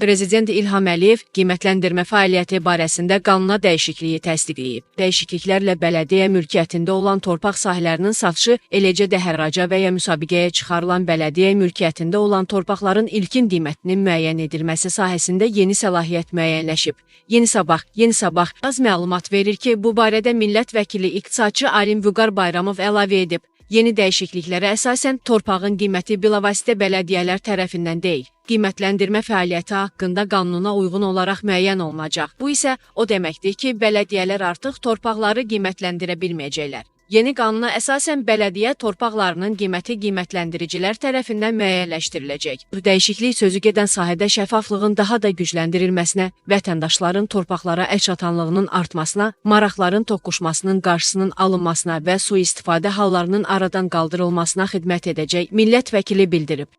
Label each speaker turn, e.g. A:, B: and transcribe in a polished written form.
A: Prezident İlham Əliyev qiymətləndirmə fəaliyyəti barəsində qanuna dəyişikliyi təsdiqləyib. Dəyişikliklərlə bələdiyyə mülkiyyətində olan torpaq sahələrinin satışı, eləcə də hərraca və ya müsabiqəyə çıxarılan bələdiyyə mülkiyyətində olan torpaqların ilkin qiymətinin müəyyən edilməsi sahəsində yeni səlahiyyət müəyyənləşib. Yeni Sabah az məlumat verir ki, bu barədə millət vəkili iqtisadçı Alim Vüqar Bayramov əlavə edib. Yeni dəyişikliklərə əsasən torpağın qiyməti bilavasitə bələdiyyələr tərəfindən deyil, qiymətləndirmə fəaliyyəti haqqında qanuna uyğun olaraq müəyyən olunacaq. Bu isə o deməkdir ki, bələdiyyələr artıq torpaqları qiymətləndirə bilməyəcəklər. Yeni qanuna əsasən bələdiyyə torpaqlarının qiyməti qiymətləndiricilər tərəfindən müəyyənləşdiriləcək. Bu dəyişiklik sözü gedən sahədə şəffaflığın daha da gücləndirilməsinə, vətəndaşların torpaqlara əlçatanlığının artmasına, maraqların toqquşmasının qarşısının alınmasına və sui-istifadə hallarının aradan qaldırılmasına xidmət edəcək, millət vəkili bildirib.